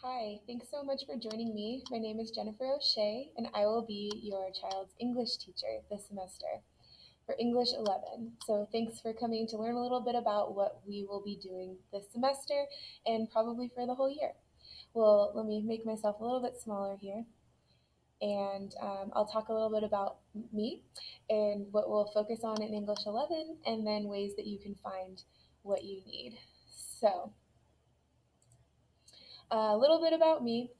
Hi, thanks so much for joining me. My name is Jennifer O'Shea, and I will be your child's English teacher this semester for English 11. So thanks for coming to learn a little bit about what we will be doing this semester and probably for the whole year. Well, let me make myself a little bit smaller here, and I'll talk a little bit about me and what we'll focus on in English 11, and then ways that you can find what you need. So, a little bit about me.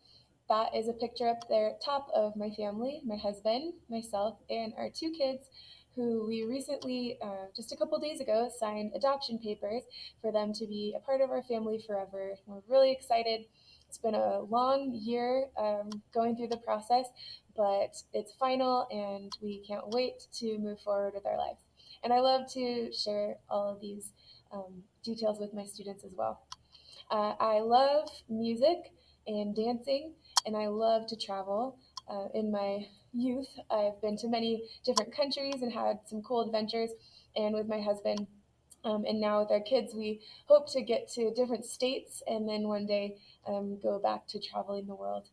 That is a picture up there top of my family, my husband, myself, and our two kids who we recently, just a couple days ago, signed adoption papers for them to be a part of our family forever. We're really excited. It's been a long year going through the process, but it's final and we can't wait to move forward with our lives. And I love to share all of these details with my students as well. I love music and dancing, and I love to travel. In my youth, I've been to many different countries and had some cool adventures. And with my husband, and now with our kids, we hope to get to different states and then one day go back to traveling the world.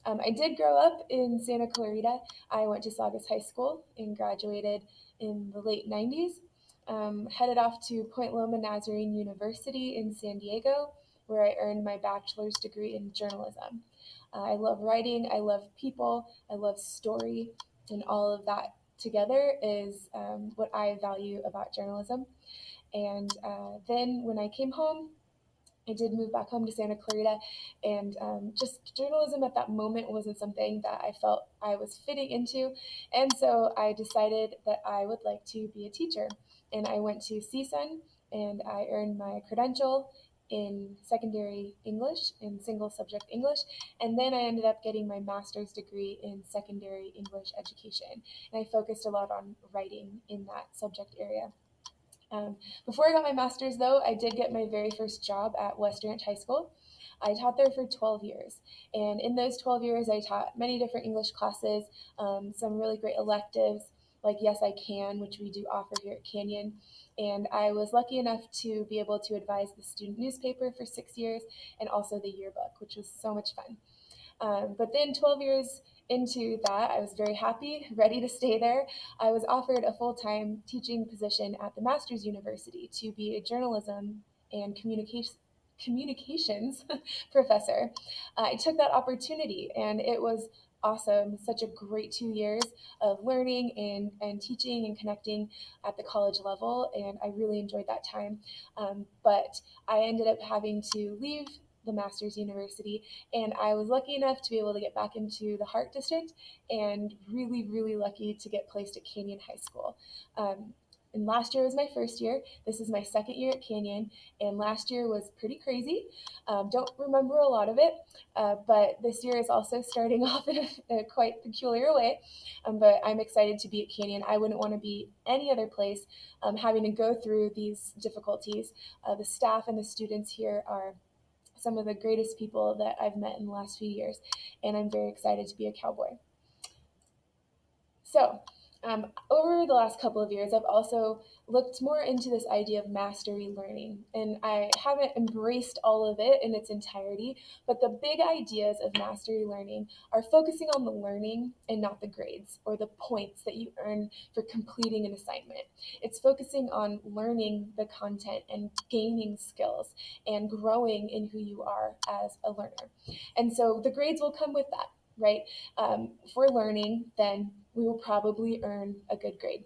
I did grow up in Santa Clarita. I went to Saugus High School and graduated in the late 90s. Headed off to Point Loma Nazarene University in San Diego, where I earned my bachelor's degree in journalism. I love writing, I love people, I love story, and all of that together is what I value about journalism. And then when I came home, I did move back home to Santa Clarita, and just journalism at that moment wasn't something that I felt I was fitting into. And so I decided that I would like to be a teacher. And I went to CSUN and I earned my credential in secondary English, in single subject English. And then I ended up getting my master's degree in secondary English education. And I focused a lot on writing in that subject area. Um, Before I got my master's, though, I did get my very first job at West Ranch High School. I taught there for 12 years. And in those 12 years, I taught many different English classes, some really great electives like Yes, I Can, which we do offer here at Canyon. And I was lucky enough to be able to advise the student newspaper for 6 years and also the yearbook, which was so much fun. But then 12 years into that, I was very happy, ready to stay there. I was offered a full time teaching position at the Master's University to be a journalism and communications professor. I took that opportunity and it was awesome. Such a great 2 years of learning and teaching and connecting at the college level. And I really enjoyed that time. But I ended up having to leave the Master's University, and I was lucky enough to be able to get back into the Heart District and really, really lucky to get placed at Canyon High School. And last year was my first year. This is my second year at Canyon, and last year was pretty crazy. Don't remember a lot of it, but this year is also starting off in a quite peculiar way. But I'm excited to be at Canyon. I wouldn't want to be any other place having to go through these difficulties. The staff and the students here are some of the greatest people that I've met in the last few years, and I'm very excited to be a cowboy. So, over the last couple of years, I've also looked more into this idea of mastery learning, and I haven't embraced all of it in its entirety, but the big ideas of mastery learning are focusing on the learning and not the grades or the points that you earn for completing an assignment. It's focusing on learning the content and gaining skills and growing in who you are as a learner. And so the grades will come with that, right? If we're learning, then we will probably earn a good grade.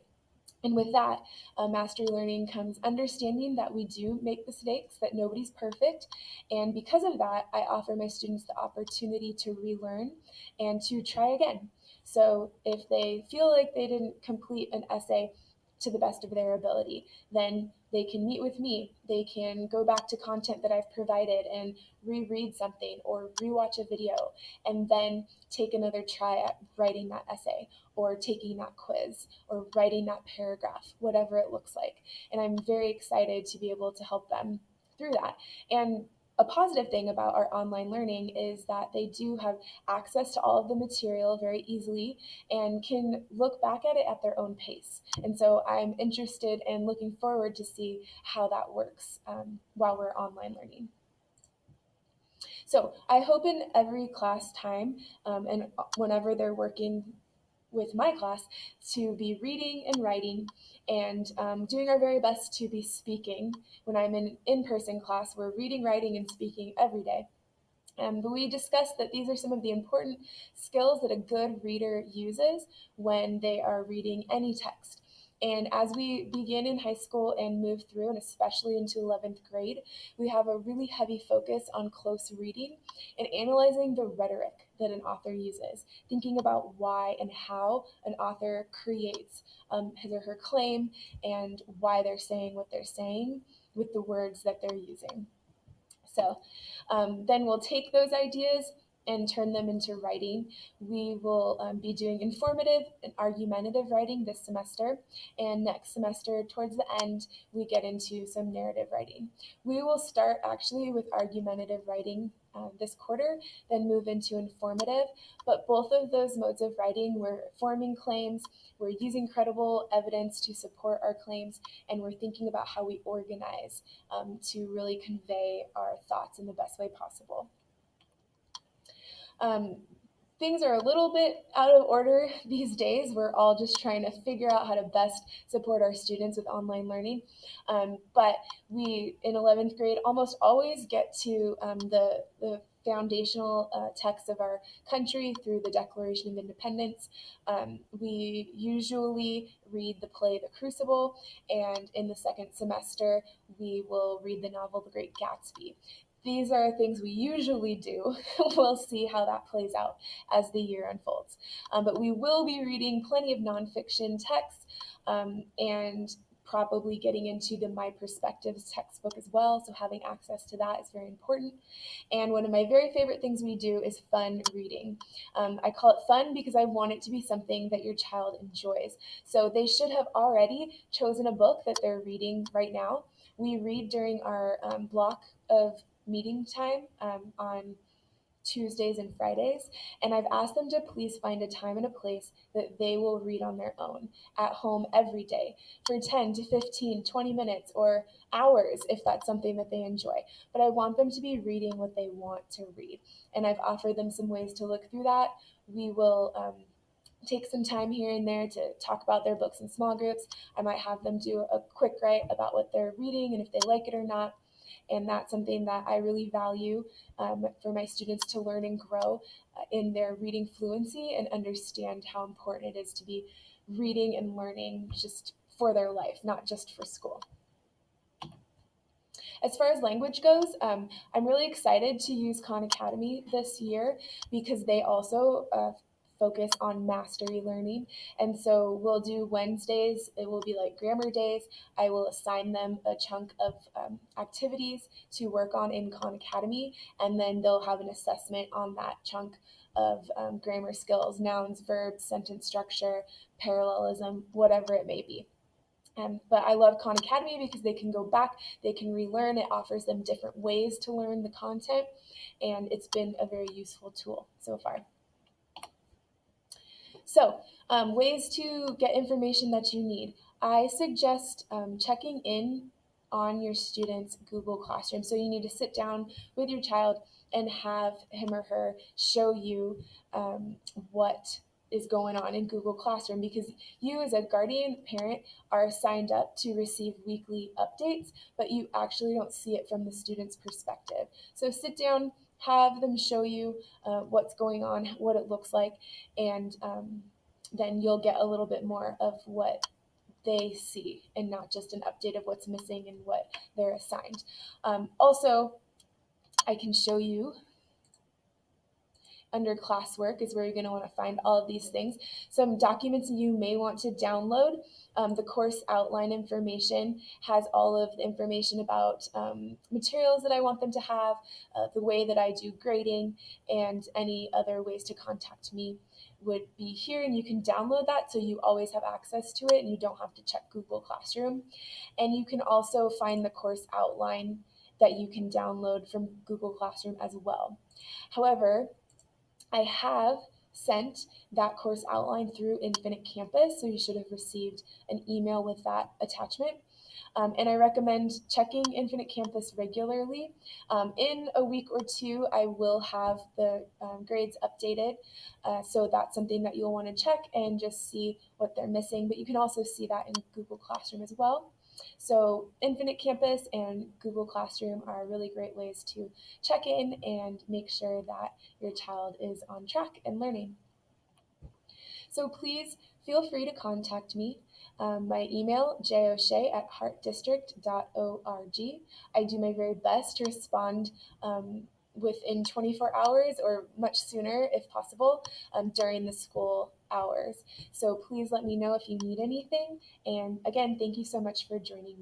And with that, mastery learning comes understanding that we do make mistakes, that nobody's perfect. And because of that, I offer my students the opportunity to relearn and to try again. So if they feel like they didn't complete an essay to the best of their ability, then they can meet with me. They can go back to content that I've provided and reread something or rewatch a video and then take another try at writing that essay or taking that quiz or writing that paragraph, whatever it looks like. And I'm very excited to be able to help them through that. And a positive thing about our online learning is that they do have access to all of the material very easily and can look back at it at their own pace. And so I'm interested and looking forward to see how that works while we're online learning. So I hope in every class time and whenever they're working with my class to be reading and writing and doing our very best to be speaking. When I'm in in-person class, we're reading, writing, and speaking every day. But we discussed that these are some of the important skills that a good reader uses when they are reading any text. And as we begin in high school and move through, and especially into 11th grade, we have a really heavy focus on close reading and analyzing the rhetoric that an author uses, thinking about why and how an author creates his or her claim and why they're saying what they're saying with the words that they're using. So then we'll take those ideas and turn them into writing. We will be doing informative and argumentative writing this semester, and next semester, towards the end, we get into some narrative writing. We will start actually with argumentative writing this quarter, then move into informative. But both of those modes of writing, we're forming claims, we're using credible evidence to support our claims, and we're thinking about how we organize to really convey our thoughts in the best way possible. Um, Things are a little bit out of order these days. We're all just trying to figure out how to best support our students with online learning. But we, in 11th grade, almost always get to the foundational texts of our country through the Declaration of Independence. We usually read the play The Crucible, and in the second semester, we will read the novel The Great Gatsby. These are things we usually do. We'll see how that plays out as the year unfolds. But we will be reading plenty of nonfiction texts and probably getting into the My Perspectives textbook as well. So having access to that is very important. And one of my very favorite things we do is fun reading. I call it fun because I want it to be something that your child enjoys. So they should have already chosen a book that they're reading right now. We read during our block of meeting time on Tuesdays and Fridays, and I've asked them to please find a time and a place that they will read on their own at home every day for 10 to 15, 20 minutes or hours if that's something that they enjoy. But I want them to be reading what they want to read, and I've offered them some ways to look through that. We will take some time here and there to talk about their books in small groups. I might have them do a quick write about what they're reading and if they like it or not. And that's something that I really value for my students to learn and grow in their reading fluency and understand how important it is to be reading and learning just for their life, not just for school. As far as language goes, I'm really excited to use Khan Academy this year because they also focus on mastery learning. And so we'll do Wednesdays, it will be like grammar days. I will assign them a chunk of activities to work on in Khan Academy, and then they'll have an assessment on that chunk of grammar skills, nouns, verbs, sentence structure, parallelism, whatever it may be. But I love Khan Academy because they can go back, they can relearn. It offers them different ways to learn the content, and it's been a very useful tool so far. So, ways to get information that you need. I suggest checking in on your student's Google Classroom. So, you need to sit down with your child and have him or her show you what is going on in Google Classroom, because you as a guardian parent are signed up to receive weekly updates, but you actually don't see it from the student's perspective. So sit down, have them show you what's going on, what it looks like, and then you'll get a little bit more of what they see and not just an update of what's missing and what they're assigned. Also, I can show you under classwork is where you're going to want to find all of these things. Some documents you may want to download. The course outline information has all of the information about materials that I want them to have, the way that I do grading, and any other ways to contact me would be here, and you can download that so you always have access to it and you don't have to check Google Classroom. And you can also find the course outline that you can download from Google Classroom as well. However, I have sent that course outline through Infinite Campus, so you should have received an email with that attachment. And I recommend checking Infinite Campus regularly. In a week or two, I will have the grades updated. So that's something that you'll want to check and just see what they're missing. But you can also see that in Google Classroom as well. So Infinite Campus and Google Classroom are really great ways to check in and make sure that your child is on track and learning. So please feel free to contact me. My email, joshea@heartdistrict.org. I do my very best to respond within 24 hours or much sooner if possible during the school hours. So please let me know if you need anything. And again, thank you so much for joining me.